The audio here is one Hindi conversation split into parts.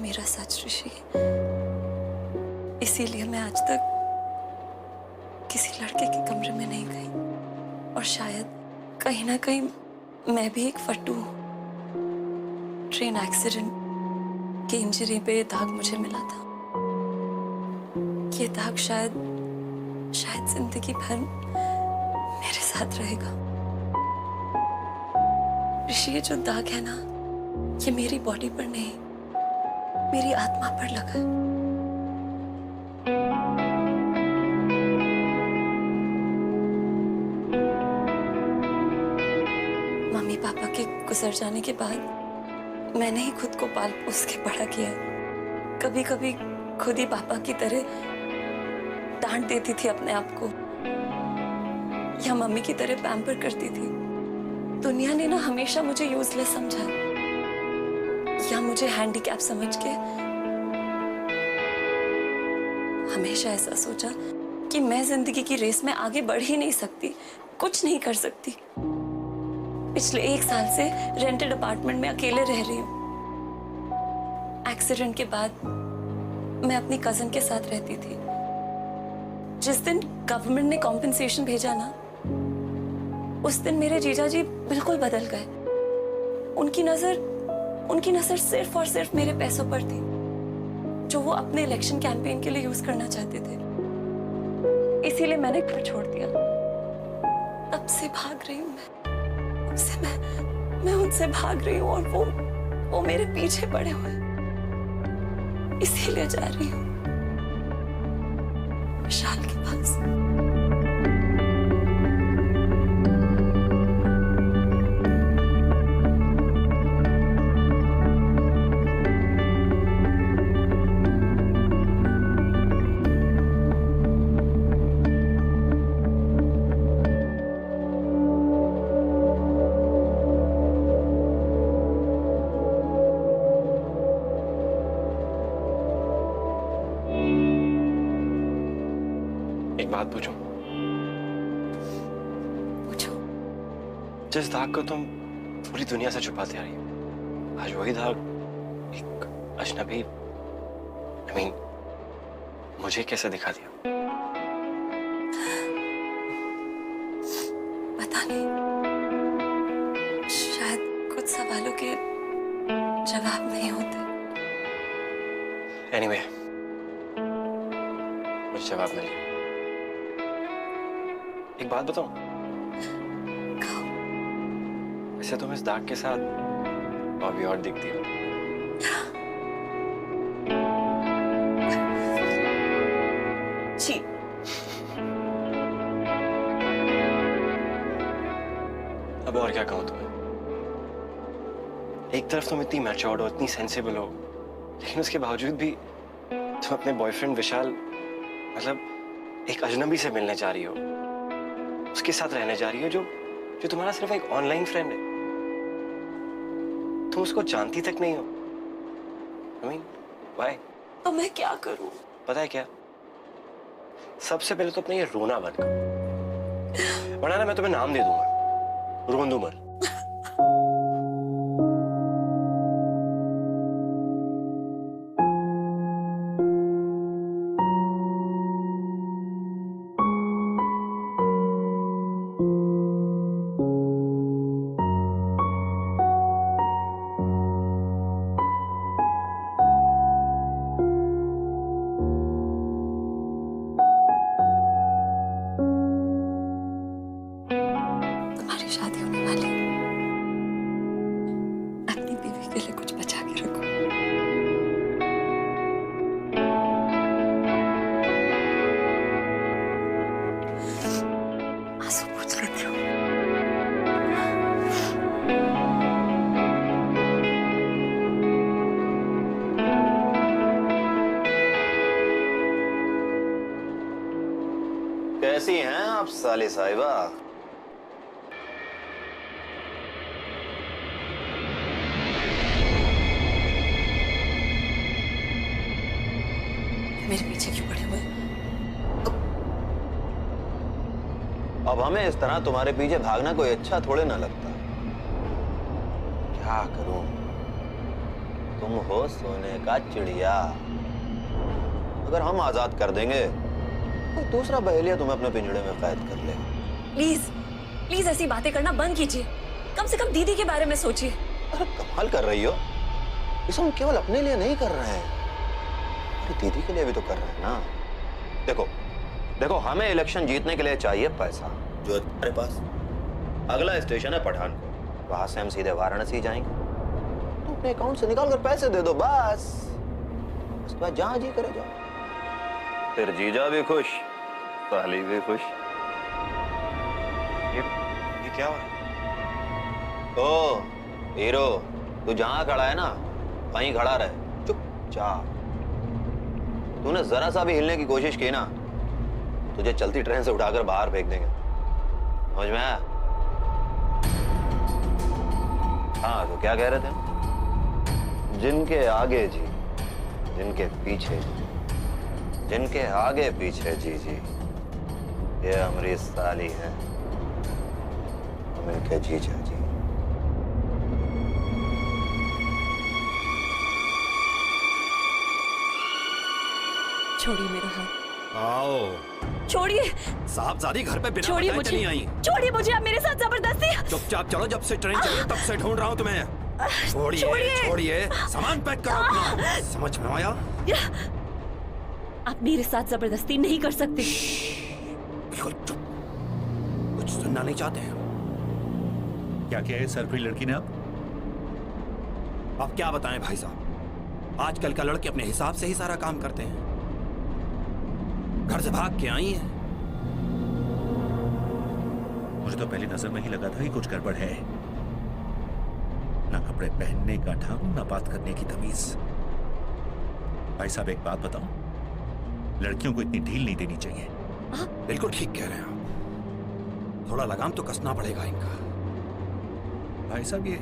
मेरा सच ऋषि। इसीलिए मैं आज तक किसी लड़के के कमरे में नहीं गई, और शायद कहीं ना कहीं मैं भी एक फट्टू हूँ। ट्रेन एक्सीडेंट की इंजरी पे ये दाग मुझे मिला था। ये दाग शायद जिंदगी भर मेरे साथ रहेगा। ऋषि, ये जो दाग है ना, ये मेरी बॉडी पर नहीं, मेरी आत्मा पर लगा है। मम्मी पापा के गुजर जाने के बाद मैंने ही खुद को पाल पोस के बड़ा किया है। कभी कभी खुद ही पापा की तरह डांट देती थी अपने आप को, या मम्मी की तरह पैम्पर करती थी। दुनिया ने ना हमेशा मुझे यूजलेस समझा, या मुझे हैंडीकैप समझ के हमेशा ऐसा सोचा कि मैं जिंदगी की रेस में आगे बढ़ ही नहीं सकती, कुछ नहीं कर सकती। पिछले 1 साल से रेंटेड अपार्टमेंट में अकेले रह रही हूँ। एक्सीडेंट के बाद मैं अपनी कजन के साथ रहती थी। जिस दिन गवर्नमेंट ने कॉम्पेंसेशन भेजा ना, उस दिन मेरे जीजा जी बिल्कुल बदल गए। उनकी नजर सिर्फ और सिर्फ मेरे पैसों पर थी, जो वो अपने इलेक्शन कैंपेन के लिए यूज करना चाहते थे। इसीलिए मैंने घर छोड़ दिया। तब से भाग रही हूँ मैं उनसे भाग रही हूँ, और वो मेरे पीछे पड़े हुए हैं। इसीलिए जा रही हूँ विशाल के पास। एक बात पूछूं? पूछो। जिस दाग को तुम पूरी दुनिया से छुपाते आ रही हो, आज वही दाग एक अजनबी मुझे कैसे दिखा दिया? पता नहीं, शायद कुछ सवालों के जवाब नहीं होते। एनीवे, मुझे जवाब मिल गया। एक बात बताऊं? कहो। वैसे तुम इस दाग के साथ और भी और दिखती हो। जी। अब और क्या कहूं तुम्हें? एक तरफ तुम इतनी मैच्योर्ड हो, इतनी सेंसिबल हो, लेकिन उसके बावजूद भी तुम अपने बॉयफ्रेंड विशाल, मतलब एक अजनबी से मिलने जा रही हो, उसके साथ रहने जा रही हो, जो तुम्हारा सिर्फ एक ऑनलाइन फ्रेंड है। तुम उसको जानती तक नहीं हो। व्हाई? तो मैं क्या करूं? पता है क्या? सबसे पहले तो अपना ये रोना बंद करो, वरना ना मैं तुम्हें नाम दे दूंगा, रोंदूमर। शादी होने वाली, अपनी बीवी के लिए कुछ बचा के रखो। आंसू पोंछ लेती हूँ। कैसी हैं आप साले साहिबा? मेरे पीछे क्यों पड़े हुए? अब हमें इस तरह तुम्हारे पीछे भागना कोई अच्छा थोड़े ना लगता। क्या करूं? तुम हो सोने का चिड़िया। अगर हम आजाद कर देंगे, कोई दूसरा बहेलिया तुम्हें अपने पिंजड़े में कैद कर ले। प्लीज प्लीज ऐसी बातें करना बंद कीजिए। कम से कम दीदी के बारे में सोचिए। अरे कमाल कर रही हो, इसे हम केवल अपने लिए नहीं कर रहे हैं, अरे दीदी के लिए भी तो कर रहे हैं ना। देखो देखो, हमें इलेक्शन जीतने के लिए चाहिए पैसा, जो है तुम्हारे पास। अगला स्टेशन है पठानकोट, वहां से हम सीधे वाराणसी जाएंगे। तुम अपने अकाउंट से निकाल कर पैसे दे दो बस। उसके बाद जहां जी करे जाओ। फिर जीजा भी खुश, साली भी खुश। ये क्या हुआ? ओ हीरो, तू जहां खड़ा है ना वहीं खड़ा रहे, चुपचाप। तूने जरा सा भी हिलने की कोशिश की ना, तुझे चलती ट्रेन से उठाकर बाहर फेंक देंगे, समझ में आया? हाँ, तो क्या कह रहे थे? जिनके आगे जी, जिनके पीछे जी, जिनके आगे पीछे जी जी, ये हमारी साली है, हम इनके जीजा जी। छोड़िए मेरा हाथ, आओ। छोड़िए। साहबजादी घर पे बिना छोड़िए बताए मुझे, चली आई। छोड़िए मुझे। आप मेरे साथ जबरदस्ती। चुपचाप चलो, जब से ट्रेन चली तब से ढूंढ रहा हूँ तुम्हें। छोड़िए छोड़िए। छोड़िए, सामान पैक करो अपना। समझ में आया? आप मेरे साथ जबरदस्ती नहीं कर सकते। बिल्कुल चुप, कुछ सुनना नहीं चाहते हैं। क्या किया है सरप्री लड़की ने? आप क्या बताएं भाई साहब, आजकल का लड़के अपने हिसाब से ही सारा काम करते हैं। घर से भाग के आई हैं। मुझे तो पहली नजर में ही लगा था कि कुछ गड़बड़ है। ना कपड़े पहनने का ढंग, ना बात करने की तमीज। भाई साहब एक बात बताऊं, लड़कियों को इतनी ढील नहीं देनी चाहिए। बिल्कुल ठीक कह रहे हैं आप, थोड़ा लगाम तो कसना पड़ेगा इनका। भाई साहब ये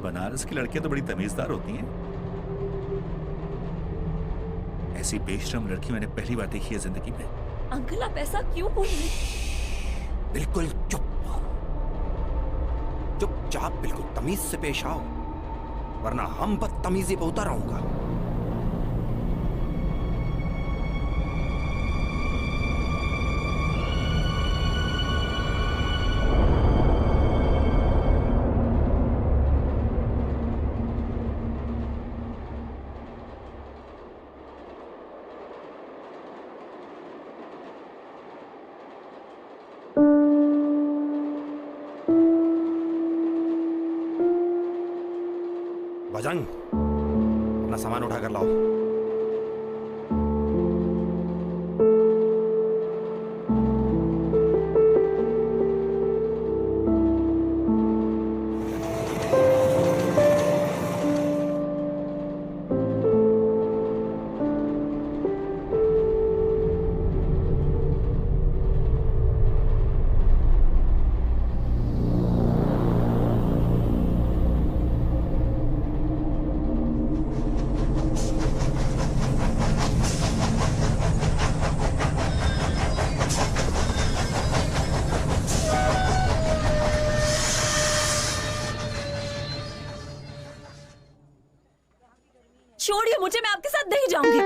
बनारस की लड़कियां तो बड़ी तमीजदार होती हैं। ऐसी बेशरम लड़की मैंने पहली बार देखी है जिंदगी में। अंकल आप ऐसा क्यों बोल रहे हैं? बिल्कुल चुप, चुपचाप बिल्कुल तमीज से पेश आओ, वरना हम बदतमीजी पे उतर आऊंगा। बजंग, अपना सामान उठा कर लाओ। छोड़िए मुझे, मैं आपके साथ नहीं जाऊंगी।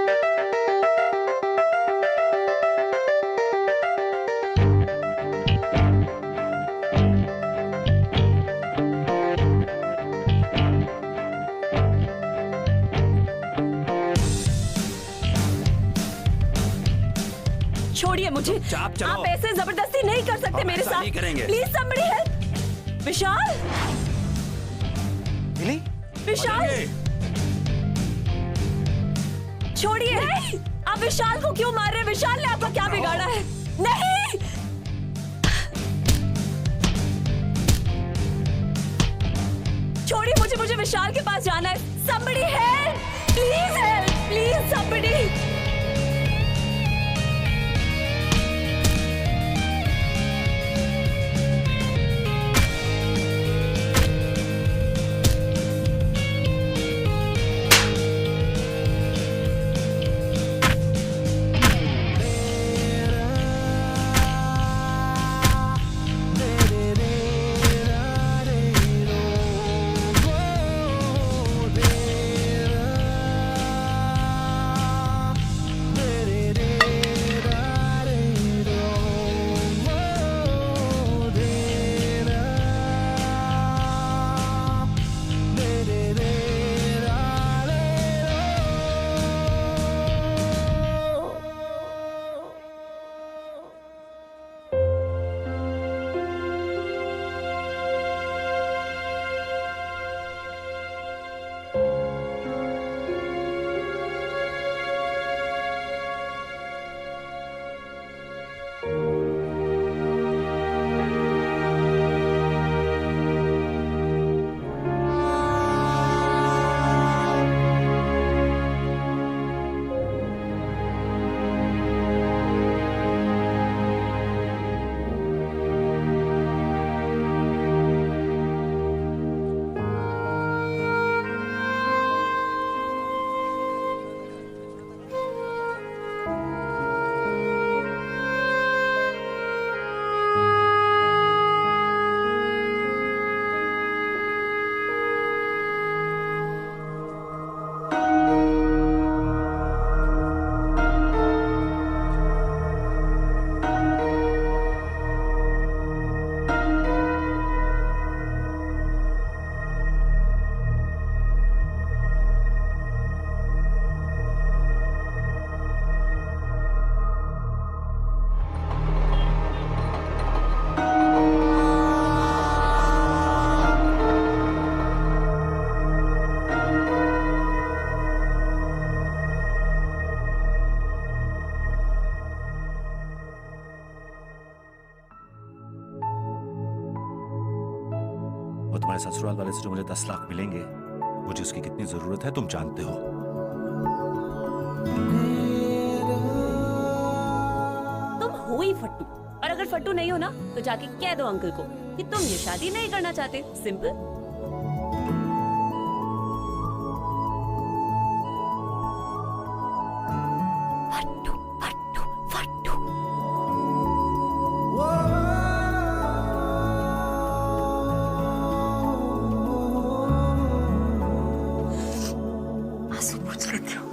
छोड़िए मुझे। चुपचाप चलो। आप ऐसे जबरदस्ती नहीं कर सकते हम मेरे ऐसा साथ। नहीं करेंगे। Please somebody help। विशाल, मिली? विशाल छोड़िए। आप विशाल को क्यों मार रहे हैं? विशाल ने आपका क्या बिगाड़ा है? नहीं, छोड़िए मुझे, मुझे विशाल के पास जाना है। somebody help, please somebody। तुम्हारे ससुराल वाले से जो मुझे 10 लाख मिलेंगे, मुझे उसकी कितनी जरूरत है तुम जानते हो। तुम हो ही फट्टू, और अगर फट्टू नहीं हो ना तो जाके कह दो अंकल को कि तुम ये शादी नहीं करना चाहते। सिंपल। फट्टू फट्टू फट्टू। आंसू पोंछ लेती हूँ।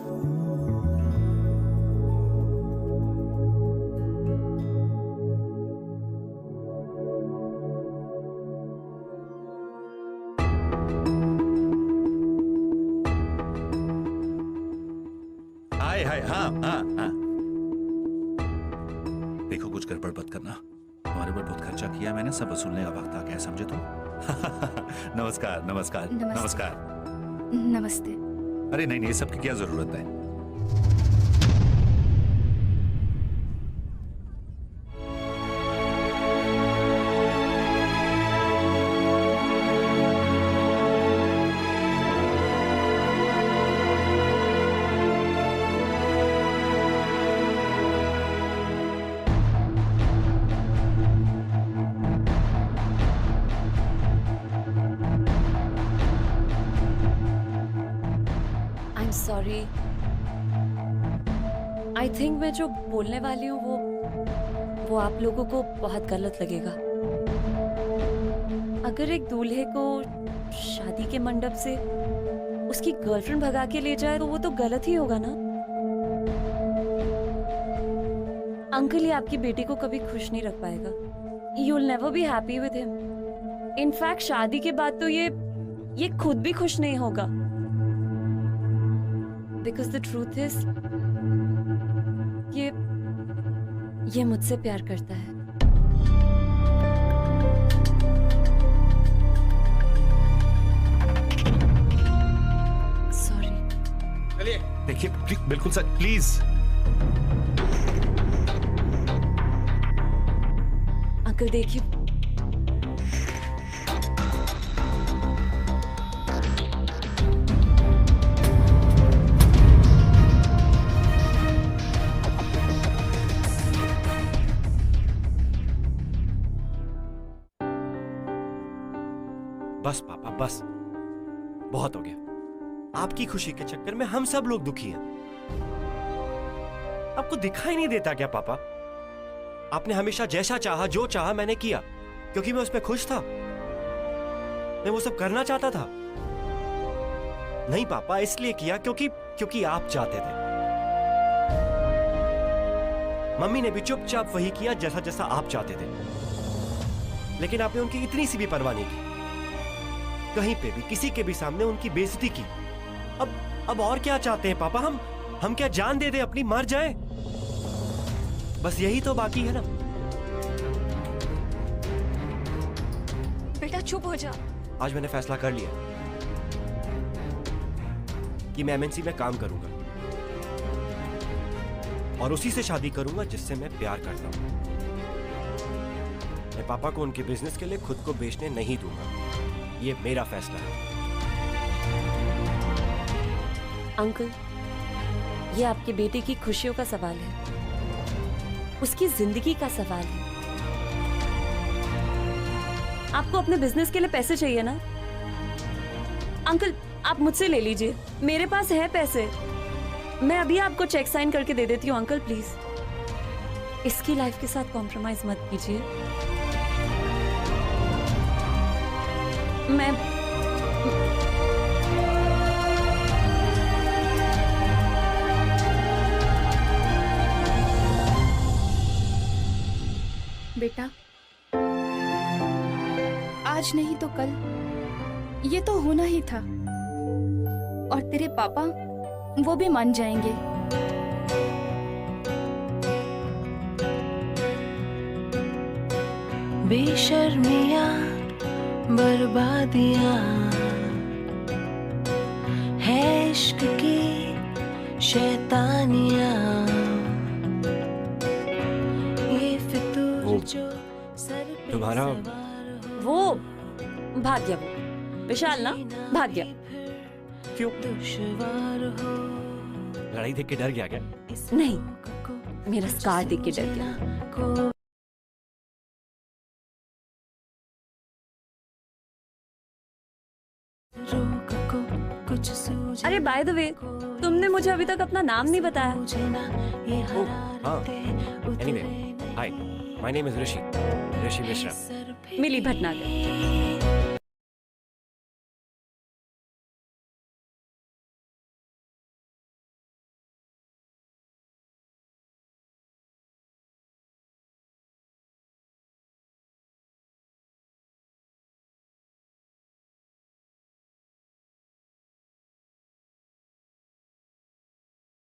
हाय हाय, हाँ हाँ हाँ। देखो कुछ गड़बड़ मत करना, तुम्हारे ऊपर बहुत खर्चा किया मैंने, सब वसूलने का वक्त आ गया, समझे तुम? नमस्कार नमस्कार नमस्ते। नमस्कार। नमस्ते। अरे नहीं नहीं, ये सब की क्या जरूरत है? I'm sorry. I think मैं जो बोलने वाली हूँ वो आप लोगों को बहुत गलत लगेगा। अगर एक दूल्हे को शादी के मंडप से उसकी गर्लफ्रेंड भगा के ले जाए तो वो तो गलत ही होगा ना। अंकल ये आपकी बेटी को कभी खुश नहीं रख पाएगा। You'll never be happy with him. In fact, शादी के बाद तो ये खुद भी खुश नहीं होगा। Because the truth is, ये मुझसे प्यार करता है। Sorry. चलिए। देखिए बिल्कुल सर, प्लीज। अंकल देखिए, बस पापा बस, बहुत हो गया। आपकी खुशी के चक्कर में हम सब लोग दुखी हैं। आपको दिखाई नहीं देता क्या पापा? आपने हमेशा जैसा चाहा, जो चाहा मैंने किया, क्योंकि मैं उसमें खुश था। मैं वो सब करना चाहता था। नहीं पापा, इसलिए किया क्योंकि आप चाहते थे। मम्मी ने भी चुपचाप वही किया जैसा जैसा आप चाहते थे, लेकिन आपने उनकी इतनी सी भी परवाह नहीं की। कहीं पे भी किसी के भी सामने उनकी बेइज्जती की। अब और क्या चाहते हैं पापा? हम क्या जान दे दे, अपनी मर जाए? बस यही तो बाकी है ना। बेटा चुप हो जा। आज मैंने फैसला कर लिया कि मैं एमएनसी में काम करूंगा और उसी से शादी करूंगा जिससे मैं प्यार करता हूं। मैं पापा को उनके बिजनेस के लिए खुद को बेचने नहीं दूंगा। ये मेरा फैसला है। अंकल ये आपके बेटे की खुशियों का सवाल है, उसकी जिंदगी का सवाल है। आपको अपने बिजनेस के लिए पैसे चाहिए ना अंकल, आप मुझसे ले लीजिए, मेरे पास है पैसे। मैं अभी आपको चेक साइन करके दे देती हूँ। अंकल प्लीज इसकी लाइफ के साथ कॉम्प्रोमाइज मत कीजिए। मैं बेटा आज नहीं तो कल ये तो होना ही था, और तेरे पापा वो भी मान जाएंगे। बेशर्मियाँ बर्बादियाँ है इश्क की शैतानियाँ, ये फितूर जो सर पे तुम्हारा सवार हो। वो भाग गया। वो विशाल ना भाग गया। क्यों? दुश्वार हो लड़ाई देख के डर गया क्या? नहीं, मेरा स्कार देख के डर गया। को रोक को कुछ सूझे अरे बाय द वे, तुमने मुझे अभी तक अपना नाम नहीं बताया। मुझे ना ये हाँ। हरारतें Anyway, hi. My name is Rishi. Rishi Mishra. Milli Bhatnagar.